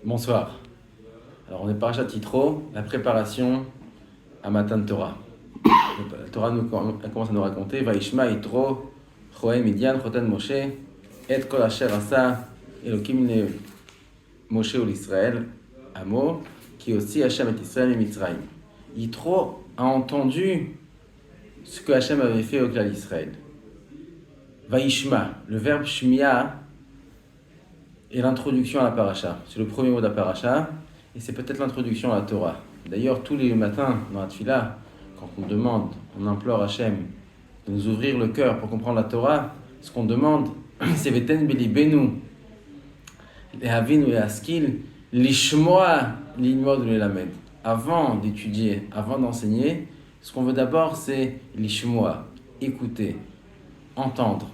Bonsoir. Alors on est parachat Yitro, la préparation à Matan Torah. La Torah elle commence à nous raconter Vaishma Yitro, Choem Midian, Choten Moshe, Et Kol Asher Asa, Elokim le Moshe ou l'Israël, Amo, qui aussi Hashem et Israël et Mitzrayim. Yitro a entendu ce que Hashem avait fait au clan d'Israël. Vaishma, le verbe Shmiya, est l'introduction à la paracha. C'est le premier mot de la paracha et c'est peut-être l'introduction à la Torah. D'ailleurs, tous les matins dans la Tfila, quand on demande, on implore Hachem de nous ouvrir le cœur pour comprendre la Torah, ce qu'on demande, c'est Veten Belibenu, Lehavinu et Askil, Lishmoa, Lilmod ou Lelamed. Avant d'étudier, avant d'enseigner, ce qu'on veut d'abord, c'est Lishmoa, écouter, entendre.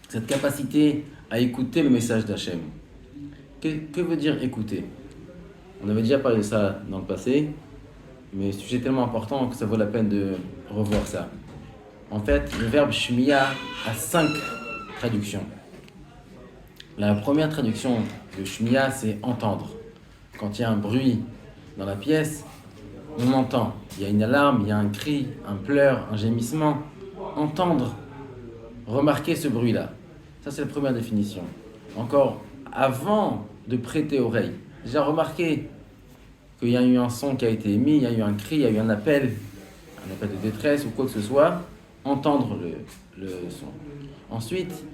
Cette capacité à écouter le message d'Hachem. Que veut dire écouter? On avait déjà parlé de ça dans le passé, mais ce sujet est tellement important que ça vaut la peine de revoir ça. En fait, le verbe shmiya a 5 traductions. La première traduction de shmiya, c'est entendre. Quand il y a un bruit dans la pièce, on entend. Il y a une alarme, il y a un cri, un pleur, un gémissement. Entendre, remarquer ce bruit-là. Ça, c'est la première définition. Encore avant de prêter oreille, déjà remarqué qu'il y a eu un son qui a été émis, il y a eu un cri, il y a eu un appel de détresse ou quoi que ce soit, entendre le son. Ensuite,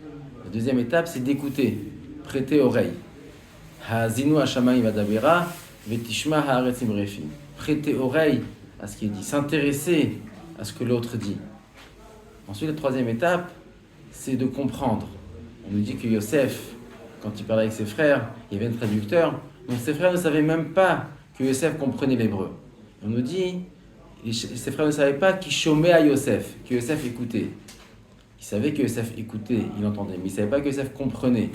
la deuxième étape, c'est d'écouter, prêter oreille. Ha'azinu hashamayim vadabera, vetishma haaretz imrefi. Prêter oreille à ce qui est dit, s'intéresser à ce que l'autre dit. Ensuite, la troisième étape, c'est de comprendre. On nous dit que Yosef, quand il parlait avec ses frères, il y avait un traducteur, donc ses frères ne savaient même pas que Yosef comprenait l'hébreu. On nous dit, ses frères ne savaient pas qu'il chômait à Yosef, que Yosef écoutait. Ils savaient que Yosef écoutait, il entendait, mais ils ne savaient pas que Yosef comprenait.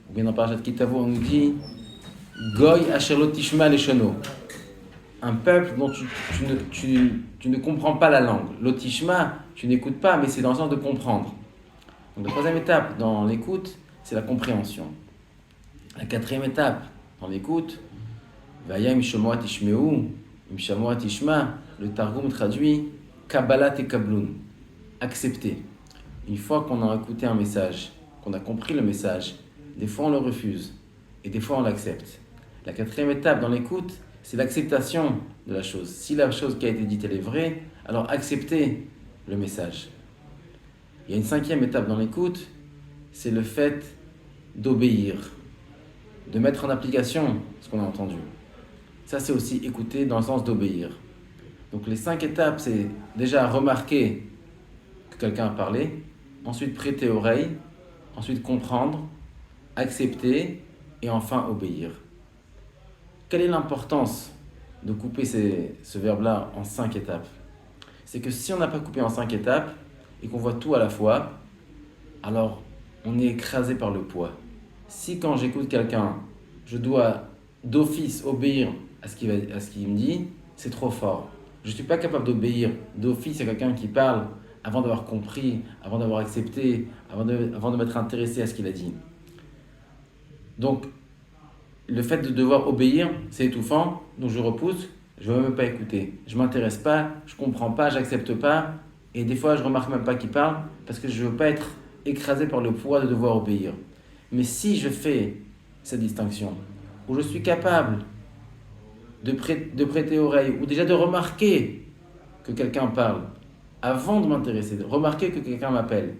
Ou bien dans Parashat Kitavo, on nous dit, Goy asher lo tishma leshono. Un peuple dont tu ne comprends pas la langue. Lotishma, tu n'écoutes pas, mais c'est dans le sens de comprendre. Donc la troisième étape dans l'écoute, c'est la compréhension. La quatrième étape dans l'écoute, Vaya imshamoa tishmeu, imshamoa tishma, le Targum traduit Kabbalat et Kablun, accepter. Une fois qu'on a écouté un message, qu'on a compris le message, des fois on le refuse et des fois on l'accepte. La quatrième étape dans l'écoute, c'est l'acceptation de la chose. Si la chose qui a été dite elle est vraie, alors accepter le message. Il y a une cinquième étape dans l'écoute, c'est le fait d'obéir, de mettre en application ce qu'on a entendu. Ça, c'est aussi écouter dans le sens d'obéir. Donc les 5 étapes, c'est déjà remarquer que quelqu'un a parlé, ensuite prêter oreille, ensuite comprendre, accepter et enfin obéir. Quelle est l'importance de couper ce verbe-là en 5 étapes? C'est que si on n'a pas coupé en 5 étapes, et qu'on voit tout à la fois, alors on est écrasé par le poids. Si quand j'écoute quelqu'un, je dois d'office obéir à ce qu'il me dit, c'est trop fort. Je ne suis pas capable d'obéir d'office à quelqu'un qui parle avant d'avoir compris, avant d'avoir accepté, avant de m'être intéressé à ce qu'il a dit. Donc, le fait de devoir obéir, c'est étouffant, donc je repousse, je ne veux même pas écouter. Je ne m'intéresse pas, je ne comprends pas, je n'accepte pas. Et des fois, je ne remarque même pas qu'il parle parce que je ne veux pas être écrasé par le poids de devoir obéir. Mais si je fais cette distinction, où je suis capable de prêter oreille, ou déjà de remarquer que quelqu'un parle, avant de m'intéresser, de remarquer que quelqu'un m'appelle,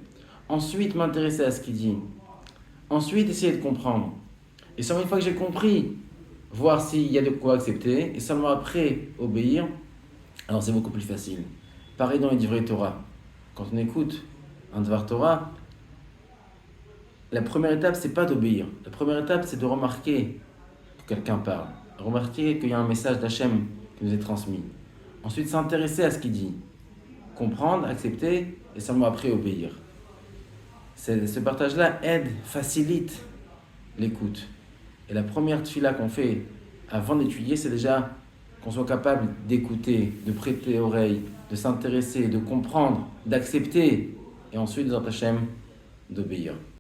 ensuite m'intéresser à ce qu'il dit, ensuite essayer de comprendre, et seulement une fois que j'ai compris, voir s'il y a de quoi accepter, et seulement après obéir, alors c'est beaucoup plus facile. Pareil dans les divrei Torah. Quand on écoute un Dvar Torah, la première étape, c'est pas d'obéir. La première étape, c'est de remarquer que quelqu'un parle. Remarquer qu'il y a un message d'Hachem qui nous est transmis. Ensuite, s'intéresser à ce qu'il dit. Comprendre, accepter, et seulement après obéir. Ce partage-là aide, facilite l'écoute. Et la première tfila qu'on fait avant d'étudier, c'est déjà qu'on soit capable d'écouter, de prêter oreille, de s'intéresser, de comprendre, d'accepter, et ensuite, dans Hachem, d'obéir.